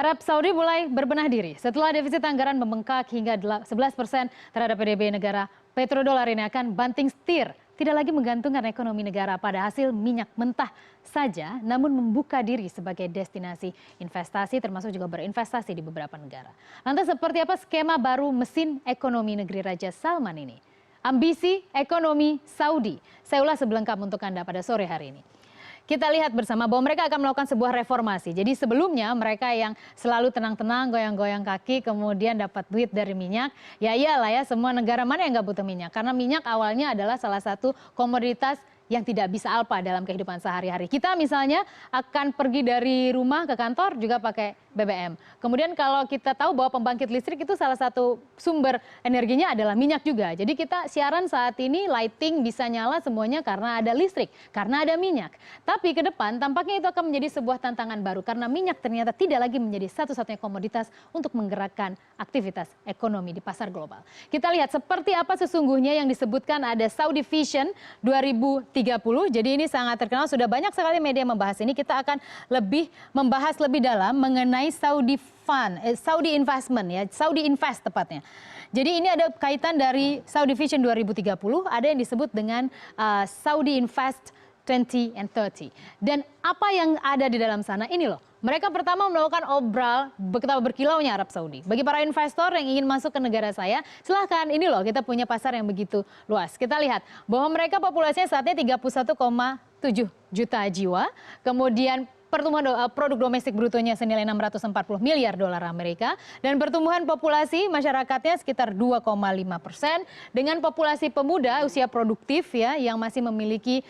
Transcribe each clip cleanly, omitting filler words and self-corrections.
Arab Saudi mulai berbenah diri setelah defisit anggaran membengkak hingga 11% terhadap PDB negara. Petrodolar ini akan banting setir, tidak lagi menggantungkan ekonomi negara pada hasil minyak mentah saja, namun membuka diri sebagai destinasi investasi termasuk juga berinvestasi di beberapa negara. Lantas seperti apa skema baru mesin ekonomi negeri Raja Salman ini? Ambisi ekonomi Saudi. Saya ulas sebelengkap untuk Anda pada sore hari ini. Kita lihat bersama bahwa mereka akan melakukan sebuah reformasi. Jadi sebelumnya mereka yang selalu tenang-tenang, goyang-goyang kaki, kemudian dapat duit dari minyak. Ya iyalah ya, semua negara mana yang nggak butuh minyak? Karena minyak awalnya adalah salah satu komoditas yang tidak bisa alpa dalam kehidupan sehari-hari. Kita misalnya akan pergi dari rumah ke kantor juga pakai BBM. Kemudian kalau kita tahu bahwa pembangkit listrik itu salah satu sumber energinya adalah minyak juga. Jadi kita siaran saat ini lighting bisa nyala semuanya karena ada listrik, karena ada minyak. Tapi ke depan tampaknya itu akan menjadi sebuah tantangan baru karena minyak ternyata tidak lagi menjadi satu-satunya komoditas untuk menggerakkan aktivitas ekonomi di pasar global. Kita lihat seperti apa sesungguhnya yang disebutkan ada Saudi Vision 2030. Jadi ini sangat terkenal, sudah banyak sekali media membahas ini. Kita akan lebih membahas lebih dalam mengenai Saudi Fund, Saudi Investment ya, Saudi Invest tepatnya. Jadi ini ada kaitan dari Saudi Vision 2030, ada yang disebut dengan Saudi Invest 20 and 30. Dan apa yang ada di dalam sana ini loh. Mereka pertama melakukan obral betapa berkilaunya Arab Saudi. Bagi para investor yang ingin masuk ke negara saya, silahkan ini loh kita punya pasar yang begitu luas. Kita lihat bahwa mereka populasinya saat ini 31,7 juta jiwa. Kemudian pertumbuhan produk domestik brutonya senilai 640 miliar dolar Amerika dan pertumbuhan populasi masyarakatnya sekitar 2,5% dengan populasi pemuda usia produktif ya yang masih memiliki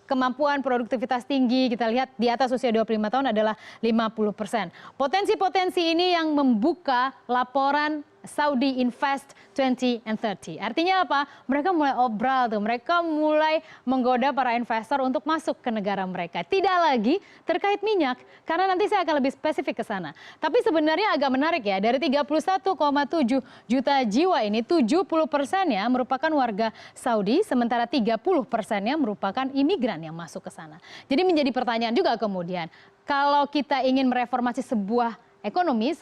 kemampuan produktivitas tinggi. Kita lihat di atas usia 25 tahun adalah 50%. Potensi-potensi ini yang membuka laporan Saudi Invest 20 and 30. Artinya apa? Mereka mulai obral tuh. Mereka mulai menggoda para investor untuk masuk ke negara mereka. Tidak lagi terkait minyak. Karena nanti saya akan lebih spesifik ke sana. Tapi sebenarnya agak menarik ya. Dari 31,7 juta jiwa ini 70%-nya merupakan warga Saudi. Sementara 30%-nya merupakan imigran yang masuk ke sana. Jadi menjadi pertanyaan juga kemudian. Kalau kita ingin mereformasi sebuah ekonomi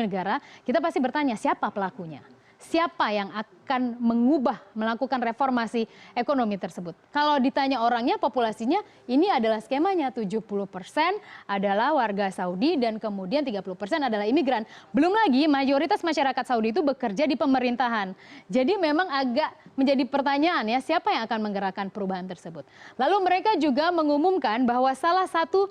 negara, kita pasti bertanya siapa pelakunya? Siapa yang akan melakukan reformasi ekonomi tersebut? Kalau ditanya orangnya, populasinya, ini adalah skemanya. 70% adalah warga Saudi dan kemudian 30% adalah imigran. Belum lagi mayoritas masyarakat Saudi itu bekerja di pemerintahan. Jadi memang agak menjadi pertanyaan ya, siapa yang akan menggerakkan perubahan tersebut? Lalu mereka juga mengumumkan bahwa salah satu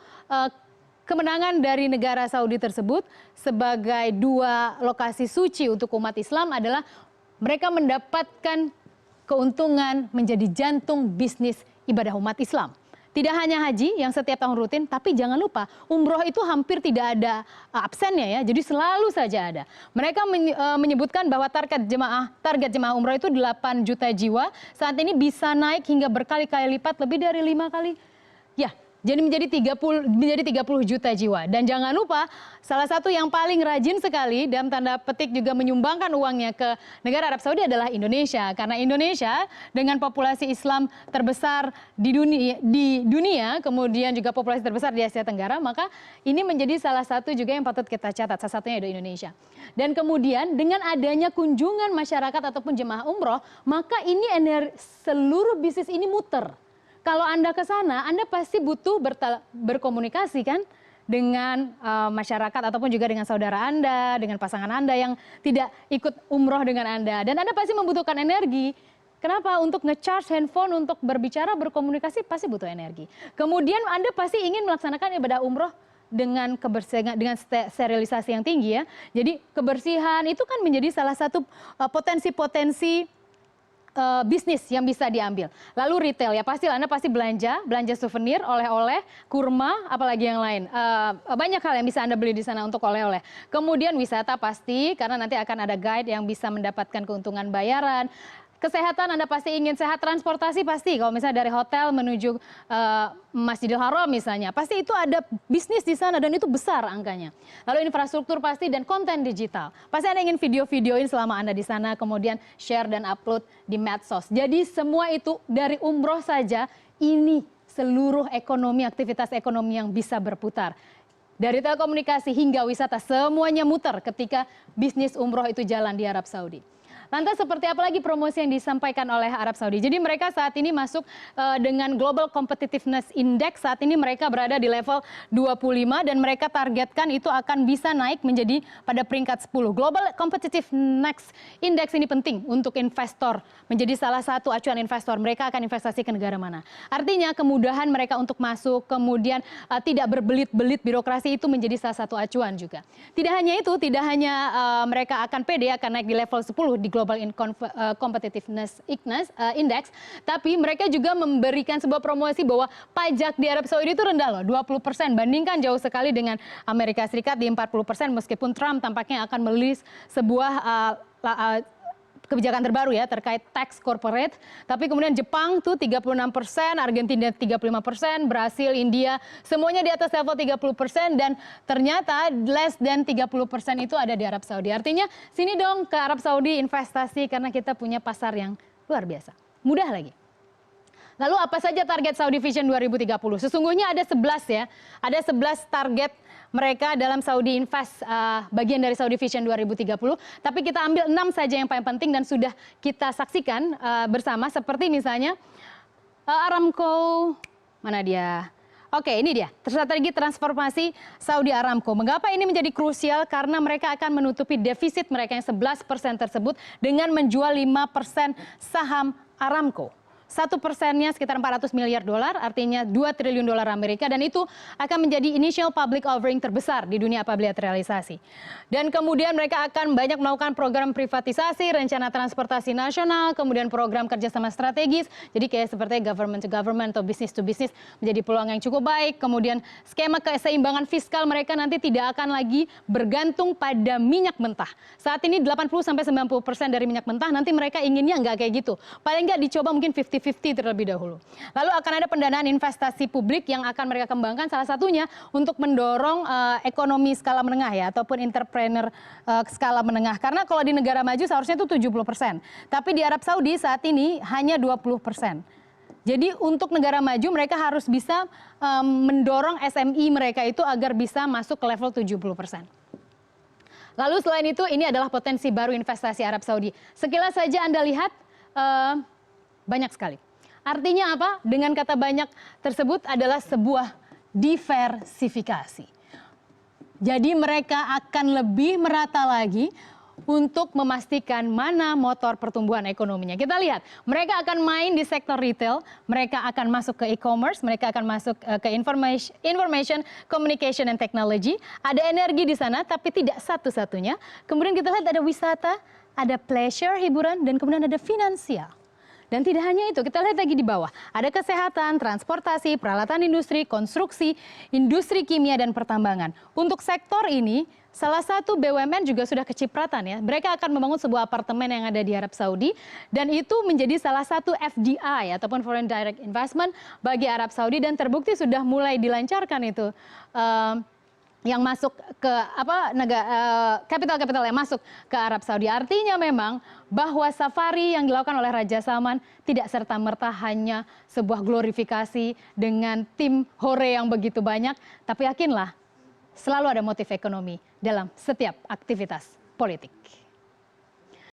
kemenangan dari negara Saudi tersebut sebagai dua lokasi suci untuk umat Islam adalah mereka mendapatkan keuntungan menjadi jantung bisnis ibadah umat Islam. Tidak hanya haji yang setiap tahun rutin, tapi jangan lupa umroh itu hampir tidak ada absennya ya, jadi selalu saja ada. Mereka menyebutkan bahwa target jemaah umroh itu 8 juta jiwa, saat ini bisa naik hingga berkali-kali lipat, lebih dari 5 kali. Ya. Jadi menjadi 30 juta jiwa. Dan jangan lupa salah satu yang paling rajin sekali dalam tanda petik juga menyumbangkan uangnya ke negara Arab Saudi adalah Indonesia. Karena Indonesia dengan populasi Islam terbesar di dunia, kemudian juga populasi terbesar di Asia Tenggara, maka ini menjadi salah satu juga yang patut kita catat. Salah satunya adalah Indonesia. Dan kemudian dengan adanya kunjungan masyarakat ataupun jemaah umroh, maka ini seluruh bisnis ini muter. Kalau Anda ke sana, Anda pasti butuh berkomunikasi kan dengan masyarakat ataupun juga dengan saudara Anda, dengan pasangan Anda yang tidak ikut umroh dengan Anda. Dan Anda pasti membutuhkan energi. Kenapa? Untuk nge-charge handphone, untuk berbicara, berkomunikasi pasti butuh energi. Kemudian Anda pasti ingin melaksanakan ibadah umroh dengan kebersihan, dengan sterilisasi yang tinggi ya. Jadi kebersihan itu kan menjadi salah satu potensi-potensi bisnis yang bisa diambil. Lalu retail ya pasti Anda pasti belanja souvenir, oleh-oleh, kurma, apalagi yang lain. Banyak hal yang bisa Anda beli di sana untuk oleh-oleh. Kemudian wisata pasti karena nanti akan ada guide yang bisa mendapatkan keuntungan bayaran. Kesehatan Anda pasti ingin sehat, transportasi pasti kalau misalnya dari hotel menuju Masjidil Haram misalnya, pasti itu ada bisnis di sana dan itu besar angkanya. Lalu infrastruktur pasti dan konten digital. Pasti Anda ingin video-videoin selama Anda di sana, kemudian share dan upload di medsos. Jadi semua itu dari umroh saja ini seluruh ekonomi, aktivitas ekonomi yang bisa berputar. Dari telekomunikasi hingga wisata, semuanya muter ketika bisnis umroh itu jalan di Arab Saudi. Lantas seperti apa lagi promosi yang disampaikan oleh Arab Saudi? Jadi mereka saat ini masuk dengan Global Competitiveness Index. Saat ini mereka berada di level 25 dan mereka targetkan itu akan bisa naik menjadi pada peringkat 10. Global Competitiveness Index ini penting untuk investor, menjadi salah satu acuan investor. Mereka akan investasi ke negara mana. Artinya kemudahan mereka untuk masuk, kemudian tidak berbelit-belit birokrasi itu menjadi salah satu acuan juga. Tidak hanya itu, tidak hanya mereka akan pede akan naik di level 10 di Global Competitiveness Index, tapi mereka juga memberikan sebuah promosi bahwa pajak di Arab Saudi itu rendah loh, 20%. Bandingkan jauh sekali dengan Amerika Serikat di 40%, meskipun Trump tampaknya akan merilis sebuah kebijakan terbaru ya terkait tax corporate. Tapi kemudian Jepang tuh 36%, Argentina 35%, Brasil, India semuanya di atas level 30% dan ternyata less than 30% itu ada di Arab Saudi. Artinya sini dong ke Arab Saudi investasi karena kita punya pasar yang luar biasa. Mudah lagi. Lalu apa saja target Saudi Vision 2030? Sesungguhnya ada 11 ya. Ada 11 target mereka dalam Saudi Invest bagian dari Saudi Vision 2030. Tapi kita ambil 6 saja yang paling penting dan sudah kita saksikan bersama. Seperti misalnya Aramco, mana dia? Oke, ini dia. Strategi transformasi Saudi Aramco. Mengapa ini menjadi krusial? Karena mereka akan menutupi defisit mereka yang 11% tersebut dengan menjual 5% saham Aramco. 1%-nya sekitar 400 miliar dolar, artinya 2 triliun dolar Amerika, dan itu akan menjadi initial public offering terbesar di dunia apabila terrealisasi. Dan kemudian mereka akan banyak melakukan program privatisasi, rencana transportasi nasional, kemudian program kerjasama strategis, jadi kayak seperti government to government atau business to business menjadi peluang yang cukup baik. Kemudian skema keseimbangan fiskal mereka nanti tidak akan lagi bergantung pada minyak mentah. Saat ini 80-90% dari minyak mentah, nanti mereka inginnya nggak kayak gitu. Paling nggak dicoba mungkin 50-50 terlebih dahulu. Lalu akan ada pendanaan investasi publik yang akan mereka kembangkan, salah satunya untuk mendorong ekonomi skala menengah ya, ataupun entrepreneur skala menengah. Karena kalau di negara maju seharusnya itu 70%. Tapi di Arab Saudi saat ini hanya 20%. Jadi untuk negara maju mereka harus bisa mendorong SME mereka itu agar bisa masuk ke level 70%. Lalu selain itu ini adalah potensi baru investasi Arab Saudi. Sekilas saja Anda lihat banyak sekali. Artinya apa? Dengan kata banyak tersebut adalah sebuah diversifikasi. Jadi mereka akan lebih merata lagi untuk memastikan mana motor pertumbuhan ekonominya. Kita lihat, mereka akan main di sektor retail, mereka akan masuk ke e-commerce, mereka akan masuk ke information, communication, and technology. Ada energi di sana, tapi tidak satu-satunya. Kemudian kita lihat ada wisata, ada pleasure, hiburan, dan kemudian ada finansial. Dan tidak hanya itu, kita lihat lagi di bawah. Ada kesehatan, transportasi, peralatan industri, konstruksi, industri kimia, dan pertambangan. Untuk sektor ini, salah satu BUMN juga sudah kecipratan ya. Mereka akan membangun sebuah apartemen yang ada di Arab Saudi. Dan itu menjadi salah satu FDI ataupun Foreign Direct Investment bagi Arab Saudi. Dan terbukti sudah mulai dilancarkan itu. Yang masuk ke kapital-kapital yang masuk ke Arab Saudi. Artinya memang bahwa safari yang dilakukan oleh Raja Salman tidak serta-merta hanya sebuah glorifikasi dengan tim hore yang begitu banyak, tapi yakinlah selalu ada motif ekonomi dalam setiap aktivitas politik.